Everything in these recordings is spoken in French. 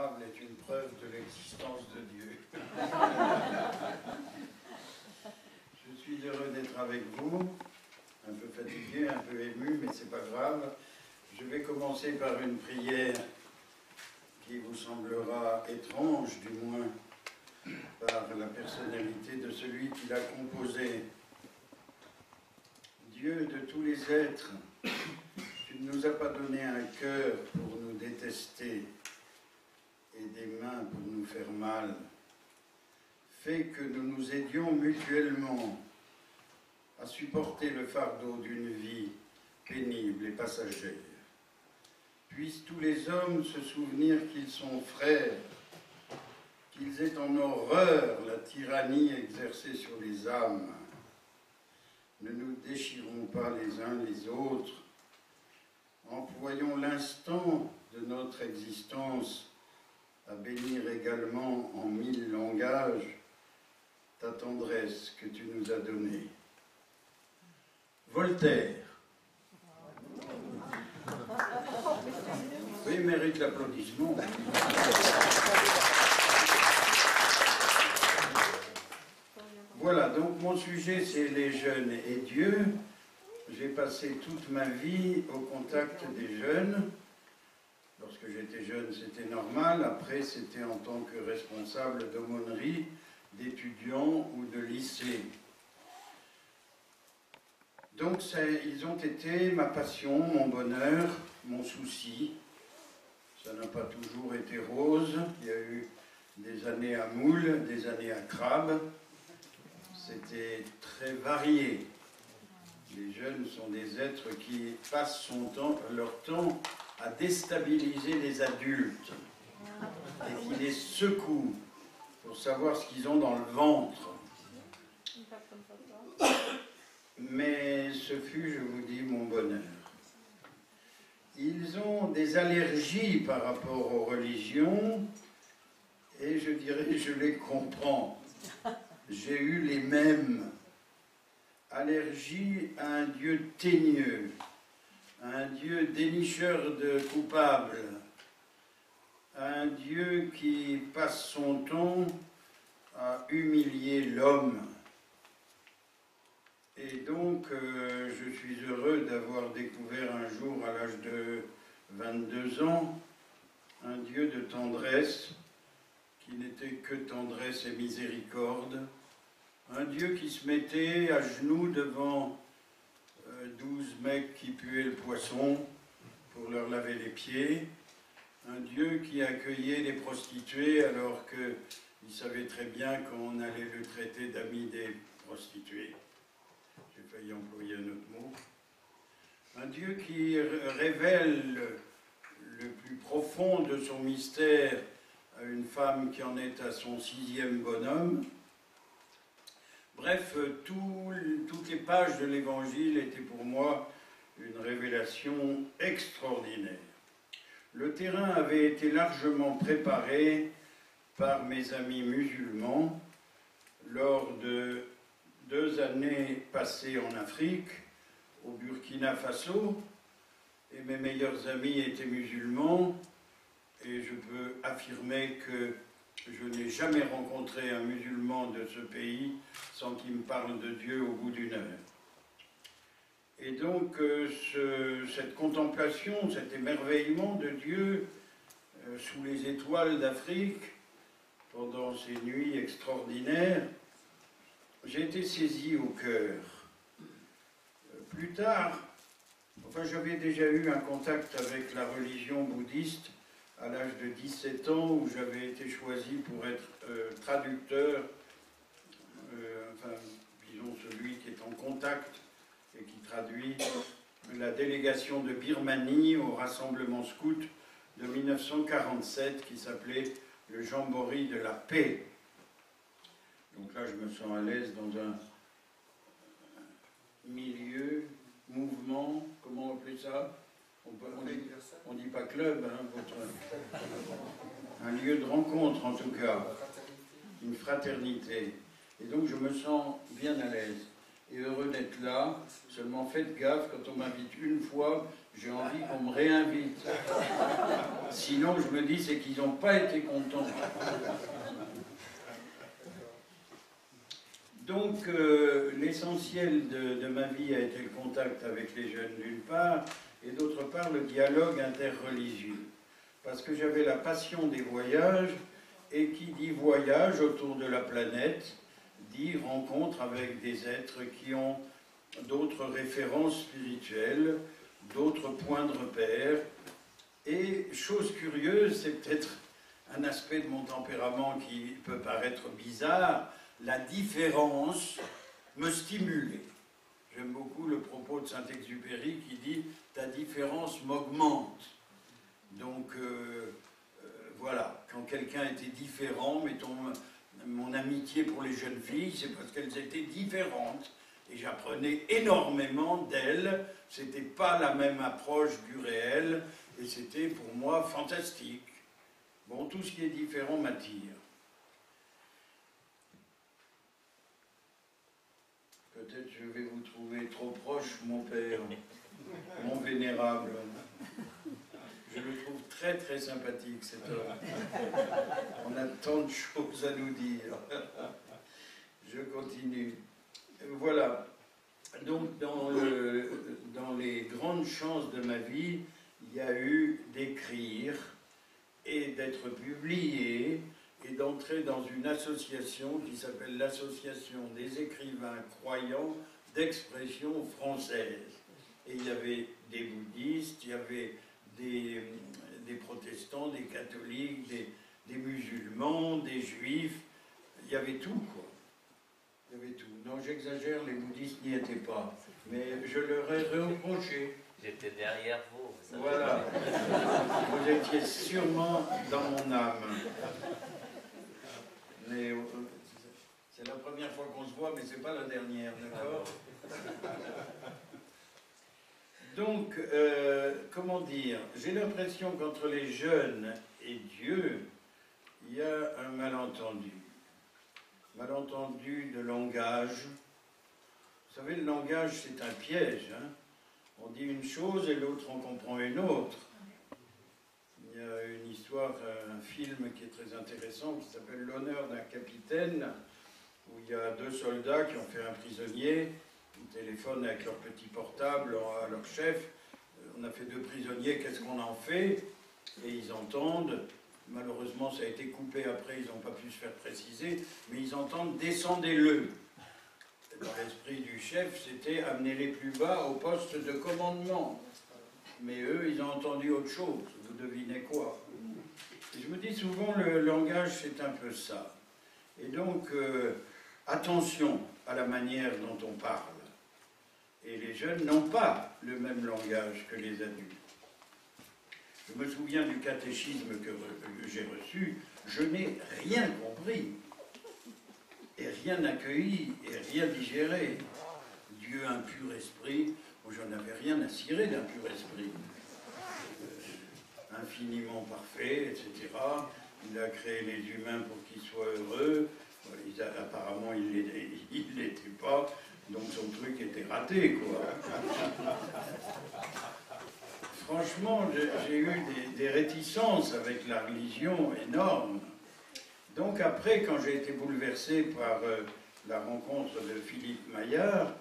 misérable est une preuve de l'existence de Dieu. Je suis heureux d'être avec vous, un peu fatigué, un peu ému, mais c'est pas grave. Je vais commencer par une prière qui vous semblera étrange, du moins par la personnalité de celui qui l'a composée. Dieu de tous les êtres, tu ne nous as pas donné un cœur pour nous détester et des mains pour nous faire mal. Fais que nous nous aidions mutuellement à supporter le fardeau d'une vie pénible et passagère. Puissent tous les hommes se souvenir qu'ils sont frères, qu'ils aient en horreur la tyrannie exercée sur les âmes. Ne nous déchirons pas les uns les autres. Employons l'instant de notre existence à bénir également en 1000 langages ta tendresse que tu nous as donnée. Voltaire. Oui, il mérite l'applaudissement. Voilà, donc mon sujet c'est les jeunes et Dieu. J'ai passé toute ma vie au contact des jeunes. Lorsque j'étais jeune, c'était normal. Après, c'était en tant que responsable d'aumônerie, d'étudiants ou de lycée. Donc, ils ont été ma passion, mon bonheur, mon souci. Ça n'a pas toujours été rose. Il y a eu des années à moule, des années à crabe. C'était très varié. Les jeunes sont des êtres qui passent leur temps à déstabiliser les adultes et qui les secouent pour savoir ce qu'ils ont dans le ventre. Mais ce fut, je vous dis, mon bonheur. Ils ont des allergies par rapport aux religions et je dirais, je les comprends. J'ai eu les mêmes. Allergie à un Dieu teigneux, à un Dieu dénicheur de coupables, à un Dieu qui passe son temps à humilier l'homme. Et donc, je suis heureux d'avoir découvert un jour, à l'âge de 22 ans, un Dieu de tendresse, qui n'était que tendresse et miséricorde, un Dieu qui se mettait à genoux devant 12 mecs qui puaient le poisson pour leur laver les pieds, un Dieu qui accueillait les prostituées alors qu'il savait très bien qu'on allait le traiter d'ami des prostituées. J'ai failli employer un autre mot. Un Dieu qui révèle le plus profond de son mystère à une femme qui en est à son 6e bonhomme. Bref, toutes les pages de l'Évangile étaient pour moi une révélation extraordinaire. Le terrain avait été largement préparé par mes amis musulmans lors de 2 années passées en Afrique, au Burkina Faso, et mes meilleurs amis étaient musulmans, et je peux affirmer que je n'ai jamais rencontré un musulman de ce pays sans qu'il me parle de Dieu au bout d'1 heure. Et donc, cette contemplation, cet émerveillement de Dieu sous les étoiles d'Afrique, pendant ces nuits extraordinaires, j'ai été saisi au cœur. Plus tard, j'avais déjà eu un contact avec la religion bouddhiste à l'âge de 17 ans, où j'avais été choisi pour être traducteur, disons celui qui est en contact et qui traduit la délégation de Birmanie au rassemblement scout de 1947 qui s'appelait le Jamboree de la paix. Donc là, je me sens à l'aise dans un milieu, mouvement, comment on appelle ça? On ne dit pas club, hein, un lieu de rencontre en tout cas, une fraternité. Et donc je me sens bien à l'aise et heureux d'être là. Seulement faites gaffe, quand on m'invite une fois, j'ai envie qu'on me réinvite. Sinon, je me dis, c'est qu'ils n'ont pas été contents. Donc, l'essentiel de ma vie a été le contact avec les jeunes d'une part, et d'autre part le dialogue interreligieux. Parce que j'avais la passion des voyages, et qui dit voyage autour de la planète, dit rencontre avec des êtres qui ont d'autres références spirituelles, d'autres points de repère. Et chose curieuse, c'est peut-être un aspect de mon tempérament qui peut paraître bizarre, la différence me stimulait. J'aime beaucoup le propos de Saint-Exupéry qui dit « ta différence m'augmente ». Donc voilà, quand quelqu'un était différent, mettons mon amitié pour les jeunes filles, c'est parce qu'elles étaient différentes. Et j'apprenais énormément d'elles, c'était pas la même approche du réel, et c'était pour moi fantastique. Bon, tout ce qui est différent m'attire. Peut-être je vais vous trouver trop proche, mon père, mon vénérable. Je le trouve très très sympathique, cet homme. On a tant de choses à nous dire. Je continue. Voilà. Donc dans les grandes chances de ma vie, il y a eu d'écrire et d'être publié et d'entrer dans une association qui s'appelle l'Association des écrivains croyants d'expression française. Et il y avait des bouddhistes, il y avait des protestants, des catholiques, des musulmans, des juifs, il y avait tout, quoi. Il y avait tout. Non, j'exagère, les bouddhistes n'y étaient pas, mais je leur ai reproché. J'étais derrière vous. Ça voilà. Vous étiez sûrement dans mon âme. Mais c'est la première fois qu'on se voit, mais c'est pas la dernière, d'accord? Donc, comment dire, j'ai l'impression qu'entre les jeunes et Dieu, il y a un malentendu. Malentendu de langage. Vous savez, le langage, c'est un piège. Hein? On dit une chose et l'autre en comprend une autre. Il y a une histoire, un film qui est très intéressant, qui s'appelle L'honneur d'un capitaine, où il y a deux soldats qui ont fait un prisonnier. Ils téléphonent avec leur petit portable à leur chef. On a fait 2 prisonniers, qu'est-ce qu'on en fait? Et ils entendent, malheureusement ça a été coupé après, ils n'ont pas pu se faire préciser, mais ils entendent descendez-le. Dans l'esprit du chef, c'était amenez-les plus bas au poste de commandement. Mais eux, ils ont entendu autre chose. Vous devinez quoi? Et je me dis souvent, le langage, c'est un peu ça. Et donc, attention à la manière dont on parle. Et les jeunes n'ont pas le même langage que les adultes. Je me souviens du catéchisme que j'ai reçu, je n'ai rien compris, et rien accueilli, et rien digéré. Dieu, un pur esprit, moi j'en avais rien à cirer d'un pur esprit. Infiniment parfait, etc. Il a créé les humains pour qu'ils soient heureux. Apparemment, il ne l'était pas. Donc son truc était raté, quoi. Franchement, j'ai eu des réticences avec la religion énormes. Donc après, quand j'ai été bouleversé par la rencontre de Philippe Maillard,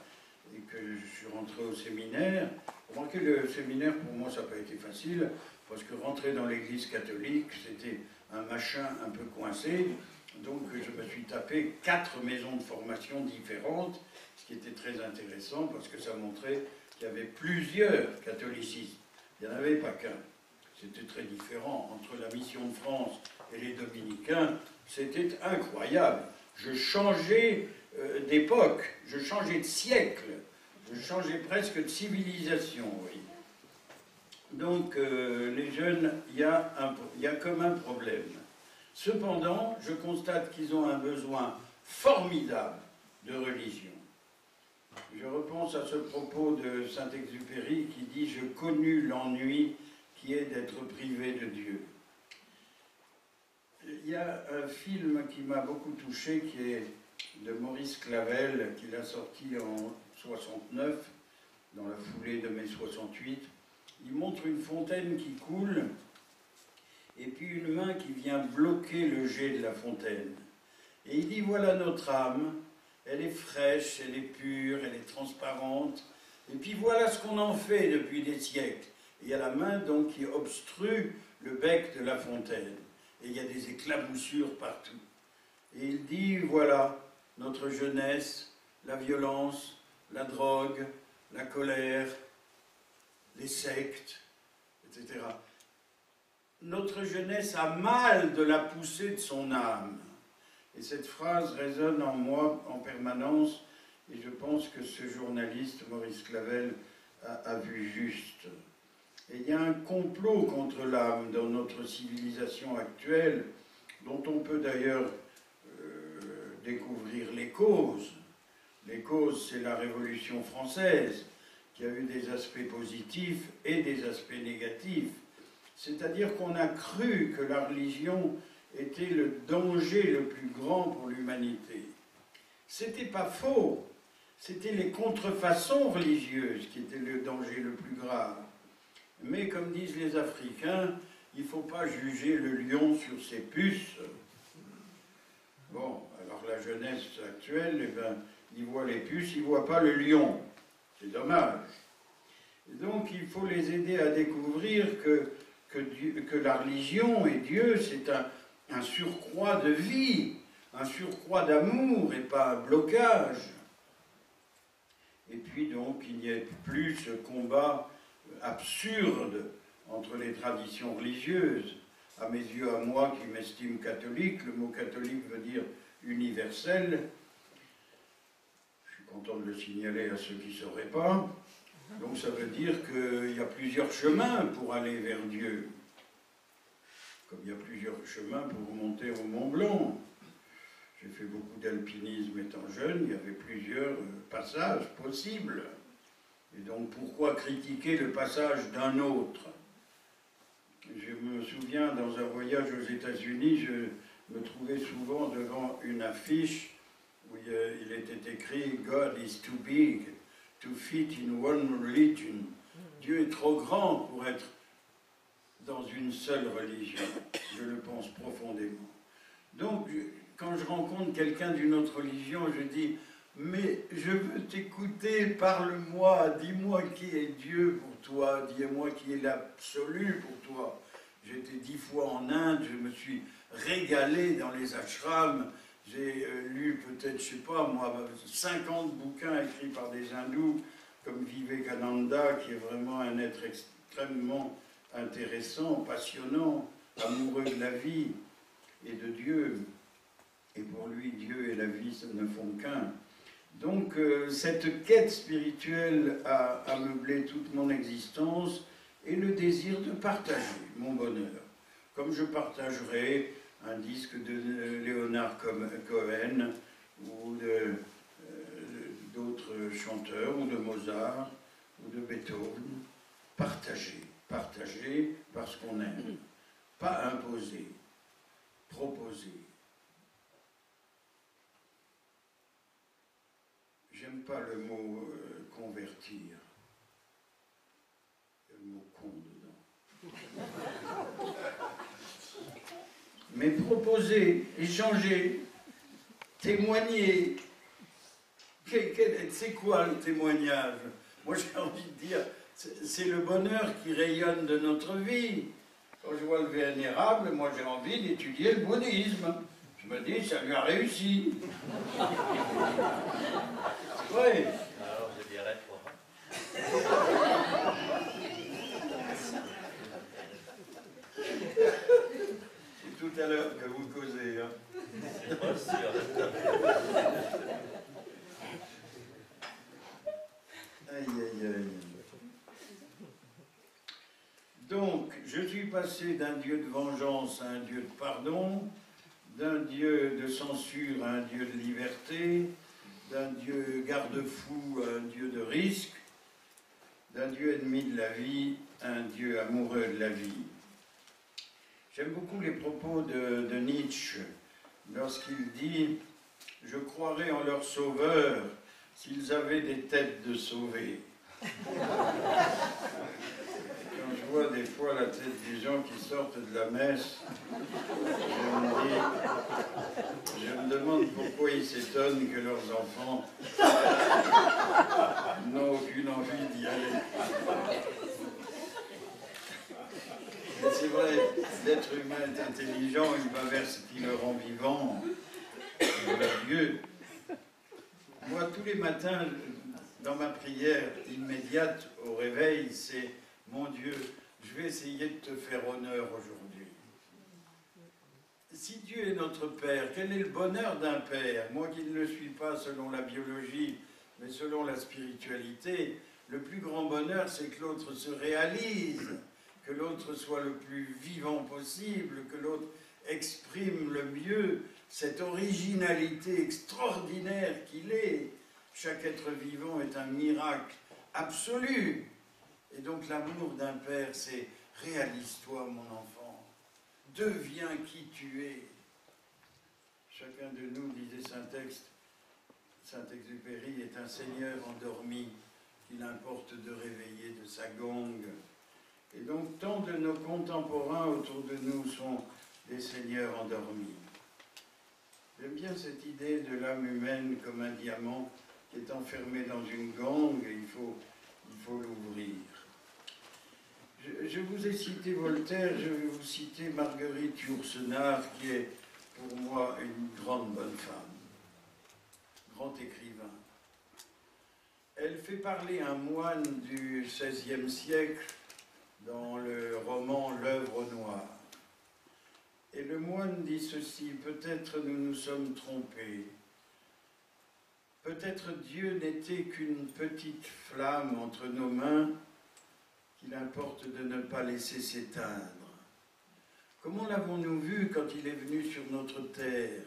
et que je suis rentré au séminaire, remarquez, le séminaire, pour moi, ça n'a pas été facile, parce que rentrer dans l'église catholique, c'était un machin un peu coincé. Donc je me suis tapé 4 maisons de formation différentes, ce qui était très intéressant parce que ça montrait qu'il y avait plusieurs catholicismes. Il n'y en avait pas qu'un. C'était très différent. Entre la Mission de France et les Dominicains, c'était incroyable. Je changeais d'époque, je changeais de siècle, je changeais presque de civilisation, oui. Donc les jeunes, il y a comme un problème. Cependant, je constate qu'ils ont un besoin formidable de religion. Je repense à ce propos de Saint-Exupéry qui dit « Je connus l'ennui qui est d'être privé de Dieu ». Il y a un film qui m'a beaucoup touché, qui est de Maurice Clavel, qu'il a sorti en 69, dans la foulée de mai 68. Il montre une fontaine qui coule, et puis une main qui vient bloquer le jet de la fontaine. Et il dit, voilà notre âme, elle est fraîche, elle est pure, elle est transparente, et puis voilà ce qu'on en fait depuis des siècles. Et il y a la main donc qui obstrue le bec de la fontaine, et il y a des éclaboussures partout. Et il dit, voilà, notre jeunesse, la violence, la drogue, la colère, les sectes, etc. Notre jeunesse a mal de la poussée de son âme. Et cette phrase résonne en moi en permanence, et je pense que ce journaliste, Maurice Clavel, a vu juste. Et il y a un complot contre l'âme dans notre civilisation actuelle, dont on peut d'ailleurs découvrir les causes. Les causes, c'est la Révolution française, qui a eu des aspects positifs et des aspects négatifs. C'est-à-dire qu'on a cru que la religion était le danger le plus grand pour l'humanité. C'était pas faux, c'était les contrefaçons religieuses qui étaient le danger le plus grave. Mais comme disent les Africains, il ne faut pas juger le lion sur ses puces. Bon, alors la jeunesse actuelle, eh ben, ils voient les puces, ils ne voient pas le lion. C'est dommage. Et donc il faut les aider à découvrir que la religion et Dieu, c'est un surcroît de vie, un surcroît d'amour et pas un blocage. Et puis donc il n'y ait plus ce combat absurde entre les traditions religieuses. À mes yeux, à moi qui m'estime catholique, le mot catholique veut dire universel. Je suis content de le signaler à ceux qui ne sauraient pas. Donc ça veut dire qu'il y a plusieurs chemins pour aller vers Dieu. Comme il y a plusieurs chemins pour monter au Mont Blanc. J'ai fait beaucoup d'alpinisme étant jeune, il y avait plusieurs passages possibles. Et donc pourquoi critiquer le passage d'un autre? Je me souviens, dans un voyage aux États-Unis, je me trouvais souvent devant une affiche où il était écrit « God is too big to fit in one religion ». Dieu est trop grand pour être dans une seule religion. Je le pense profondément. Donc, quand je rencontre quelqu'un d'une autre religion, je dis « Mais je veux t'écouter, parle-moi, dis-moi qui est Dieu pour toi, dis-moi qui est l'absolu pour toi. » J'étais 10 fois en Inde, je me suis régalé dans les ashrams, j'ai lu peut-être, je sais pas moi, 50 bouquins écrits par des hindous, comme Vivekananda, qui est vraiment un être extrêmement intéressant, passionnant, amoureux de la vie et de Dieu. Et pour lui, Dieu et la vie, ça ne font qu'un. Donc, cette quête spirituelle a meublé toute mon existence et le désir de partager mon bonheur. Comme je partagerai un disque de Leonard Cohen ou d'autres chanteurs, ou de Mozart, ou de Beethoven. Partager, partager parce qu'on aime. Pas imposer, proposer. J'aime pas le mot convertir. Il y a le mot con dedans. Mais proposer, échanger, témoigner. C'est quoi le témoignage? Moi j'ai envie de dire, c'est le bonheur qui rayonne de notre vie. Quand je vois le vénérable, moi j'ai envie d'étudier le bouddhisme. Je me dis, ça lui a réussi. Oui. Alors je dirais quoi? C'est tout à l'heure que vous causez. Hein. C'est pas sûr. Aïe, aïe, aïe. Donc, je suis passé d'un Dieu de vengeance à un Dieu de pardon, d'un Dieu de censure à un Dieu de liberté, d'un Dieu garde-fou à un Dieu de risque, d'un Dieu ennemi de la vie à un Dieu amoureux de la vie. J'aime beaucoup les propos de Nietzsche, lorsqu'il dit « Je croirais en leur sauveur s'ils avaient des têtes de sauvés ». Quand je vois des fois la tête des gens qui sortent de la messe, je me demande pourquoi ils s'étonnent que leurs enfants n'ont aucune envie d'y aller. Mais c'est vrai, l'être humain est intelligent, il va vers ce qui le rend vivant, vers Dieu. Moi, tous les matins, dans ma prière immédiate au réveil, c'est « Mon Dieu, je vais essayer de te faire honneur aujourd'hui. » Si Dieu est notre Père, quel est le bonheur d'un Père? Moi qui ne le suis pas selon la biologie, mais selon la spiritualité, le plus grand bonheur, c'est que l'autre se réalise, que l'autre soit le plus vivant possible, que l'autre exprime le mieux cette originalité extraordinaire qu'il est. Chaque être vivant est un miracle absolu. Et donc l'amour d'un père, c'est « réalise-toi, mon enfant, deviens qui tu es ». Chacun de nous, disait Saint-Exupéry, est un seigneur endormi qu'il importe de réveiller de sa gangue. Et donc tant de nos contemporains autour de nous sont des seigneurs endormis. J'aime bien cette idée de l'âme humaine comme un diamant qui est enfermé dans une gangue et il faut l'ouvrir. Je vous ai cité Voltaire, je vais vous citer Marguerite Yourcenar, qui est pour moi une grande bonne femme, grand écrivain. Elle fait parler un moine du XVIe siècle dans le roman L'œuvre noire. Et le moine dit ceci: peut-être nous nous sommes trompés. Peut-être Dieu n'était qu'une petite flamme entre nos mains qu'il importe de ne pas laisser s'éteindre. Comment l'avons-nous vu quand il est venu sur notre terre?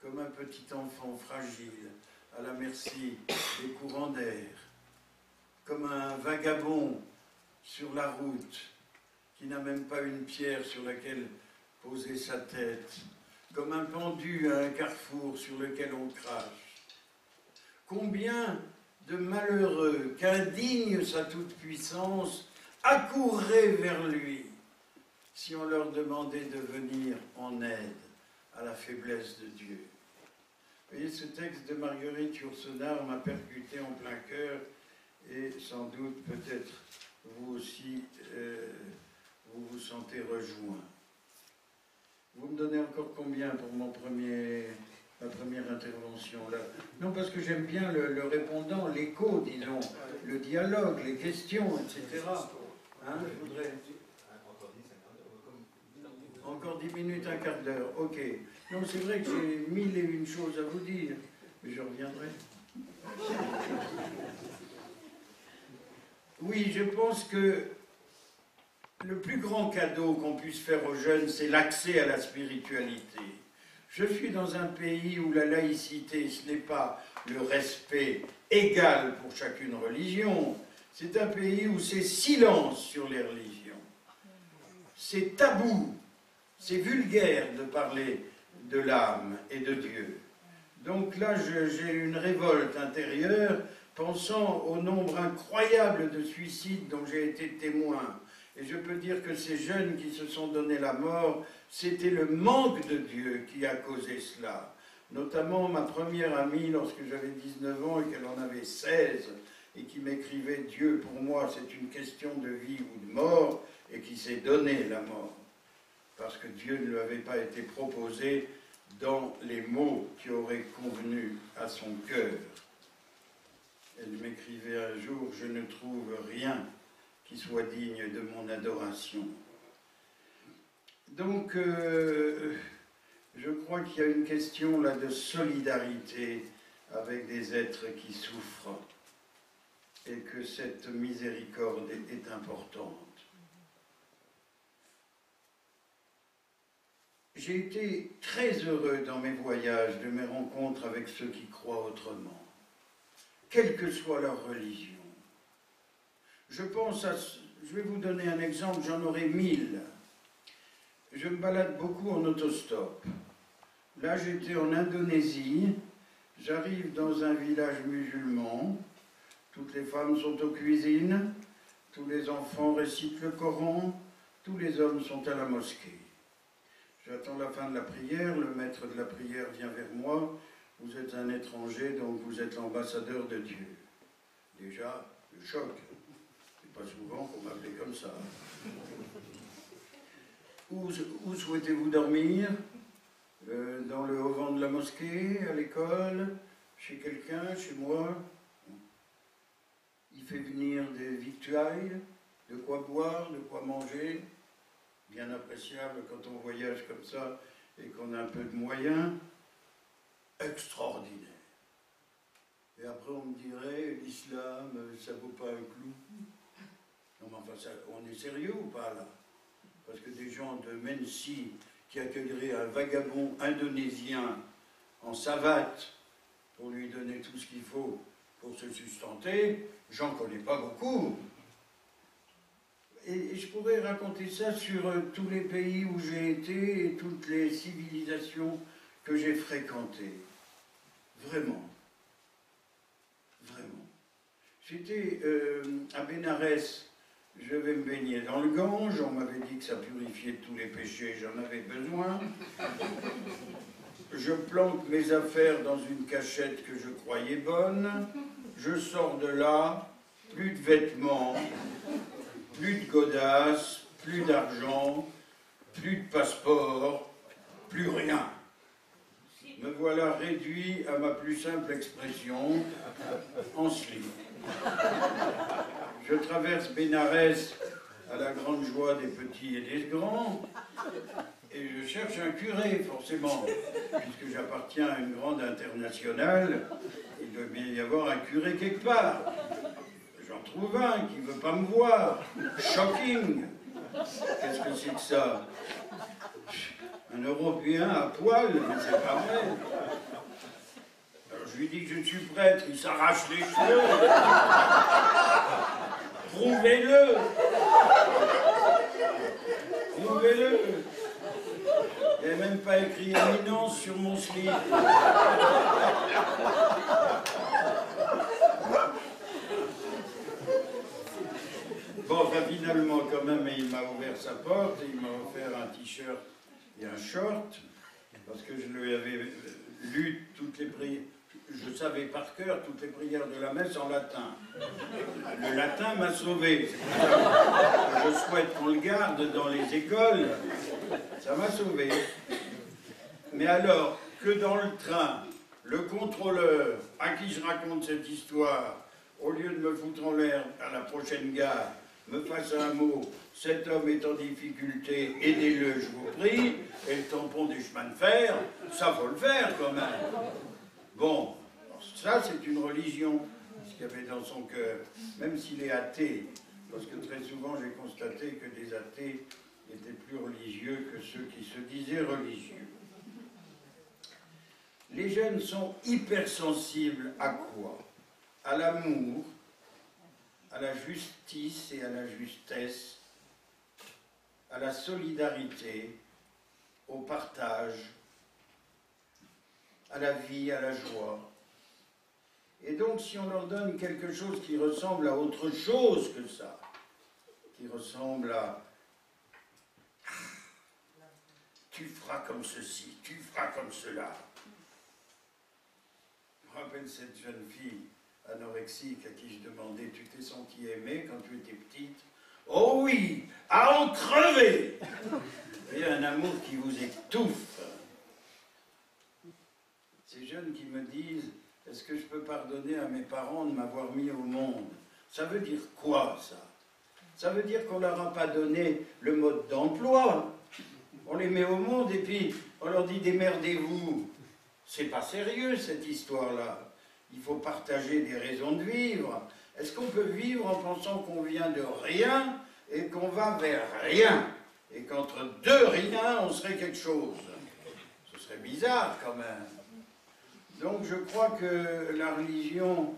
Comme un petit enfant fragile, à la merci des courants d'air. Comme un vagabond sur la route, qui n'a même pas une pierre sur laquelle poser sa tête. Comme un pendu à un carrefour sur lequel on crache. Combien de malheureux, qu'indigne sa toute-puissance, accourraient vers lui si on leur demandait de venir en aide à la faiblesse de Dieu. Vous voyez, ce texte de Marguerite Yourcenar m'a percuté en plein cœur et sans doute peut-être vous aussi vous vous sentez rejoint. Vous me donnez encore combien pour ma première intervention là? Non, parce que j'aime bien le répondant, l'écho, disons, le dialogue, les questions, etc. Hein, je voudrais... Encore 10 minutes, un quart d'heure, ok. Non, c'est vrai que j'ai 1001 choses à vous dire, mais je reviendrai. Oui, je pense que le plus grand cadeau qu'on puisse faire aux jeunes, c'est l'accès à la spiritualité. Je suis dans un pays où la laïcité, ce n'est pas le respect égal pour chacune religion, c'est un pays où c'est silence sur les religions. C'est tabou, c'est vulgaire de parler de l'âme et de Dieu. Donc là, j'ai une révolte intérieure, pensant au nombre incroyable de suicides dont j'ai été témoin. Et je peux dire que ces jeunes qui se sont donné la mort, c'était le manque de Dieu qui a causé cela. Notamment ma première amie, lorsque j'avais 19 ans et qu'elle en avait 16, et qui m'écrivait « Dieu, pour moi, c'est une question de vie ou de mort », et qui s'est donné la mort. Parce que Dieu ne lui avait pas été proposé dans les mots qui auraient convenu à son cœur. Elle m'écrivait un jour « Je ne trouve rien qui soit digne de mon adoration ». Donc, je crois qu'il y a une question là de solidarité avec des êtres qui souffrent et que cette miséricorde est importante. J'ai été très heureux dans mes voyages de mes rencontres avec ceux qui croient autrement, quelle que soit leur religion. Je vais vous donner un exemple, j'en aurai 1000. Je me balade beaucoup en autostop. Là, j'étais en Indonésie, j'arrive dans un village musulman, toutes les femmes sont aux cuisines, tous les enfants récitent le Coran, tous les hommes sont à la mosquée. J'attends la fin de la prière, le maître de la prière vient vers moi. Vous êtes un étranger, donc vous êtes l'ambassadeur de Dieu. Déjà, le choc. C'est pas souvent qu'on m'appelait comme ça. Où souhaitez-vous dormir? Dans le haut-vent de la mosquée, à l'école, chez quelqu'un, chez moi? Il fait venir des victuailles, de quoi boire, de quoi manger, bien appréciable quand on voyage comme ça et qu'on a un peu de moyens, extraordinaire. Et après on me dirait, l'islam, ça vaut pas un clou. Non mais enfin, on est sérieux ou pas là? Parce que des gens de Mensi qui accueilleraient un vagabond indonésien en savate pour lui donner tout ce qu'il faut pour se sustenter, j'en connais pas beaucoup. Et je pourrais raconter ça sur tous les pays où j'ai été et toutes les civilisations que j'ai fréquentées. Vraiment. Vraiment. J'étais à Bénarès, je vais me baigner dans le Gange, on m'avait dit que ça purifiait de tous les péchés, j'en avais besoin. Je plante mes affaires dans une cachette que je croyais bonne, je sors de là, plus de vêtements, plus de godasses, plus d'argent, plus de passeport, plus rien. Me voilà réduit à ma plus simple expression, en slip. Je traverse Bénarès à la grande joie des petits et des grands, et je cherche un curé, forcément, puisque j'appartiens à une grande internationale, il doit bien y avoir un curé quelque part. J'en trouve un qui ne veut pas me voir. Shocking! Qu'est-ce que c'est que ça? Un Européen à poil, mais c'est pas vrai. Alors je lui dis que je suis prêtre, il s'arrache les cheveux. Prouvez-le! Prouvez-le! Il n'y a même pas écrit éminence sur mon slip. Bon, enfin, finalement, quand même, il m'a ouvert sa porte et il m'a offert un t-shirt et un short, parce que je lui avais lu toutes les prières. Je savais par cœur toutes les prières de la messe en latin. Le latin m'a sauvé. Je souhaite qu'on le garde dans les écoles. Ça m'a sauvé. Mais alors, que dans le train, le contrôleur à qui je raconte cette histoire, au lieu de me foutre en l'air à la prochaine gare, me fasse un mot, cet homme est en difficulté, aidez-le, je vous prie, et le tampon des chemins de fer, ça faut le faire quand même. Bon, ça c'est une religion, ce qu'il y avait dans son cœur, même s'il est athée, parce que très souvent j'ai constaté que des athées étaient plus religieux que ceux qui se disaient religieux. Les jeunes sont hypersensibles à quoi? À l'amour, à la justice et à la justesse, à la solidarité, au partage, à la vie, à la joie. Et donc, si on leur donne quelque chose qui ressemble à autre chose que ça, qui ressemble à « tu feras comme ceci, tu feras comme cela », je me rappelle cette jeune fille anorexique à qui je demandais « Tu t'es sentie aimée quand tu étais petite ?» « Oh oui, à en crever !» Il y a un amour qui vous étouffe. Ces jeunes qui me disent « Est-ce que je peux pardonner à mes parents de m'avoir mis au monde ?» Ça veut dire quoi, ça? Ça veut dire qu'on leur a pas donné le mode d'emploi. On les met au monde et puis on leur dit « Démerdez-vous ». C'est pas sérieux, cette histoire-là. Il faut partager des raisons de vivre. Est-ce qu'on peut vivre en pensant qu'on vient de rien et qu'on va vers rien? Et qu'entre deux riens, on serait quelque chose? Ce serait bizarre quand même. Donc je crois que la religion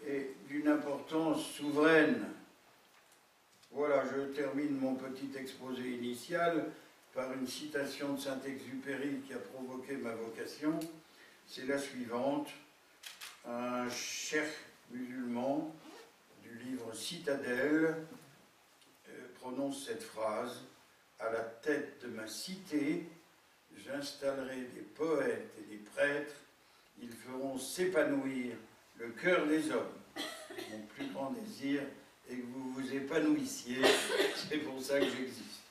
est d'une importance souveraine. Voilà, je termine mon petit exposé initial par une citation de Saint-Exupéry qui a provoqué ma vocation. C'est la suivante. Un cheikh musulman du livre Citadelle prononce cette phrase: « À la tête de ma cité, j'installerai des poètes et des prêtres, ils feront s'épanouir le cœur des hommes. Mon plus grand désir est que vous vous épanouissiez, c'est pour ça que j'existe. »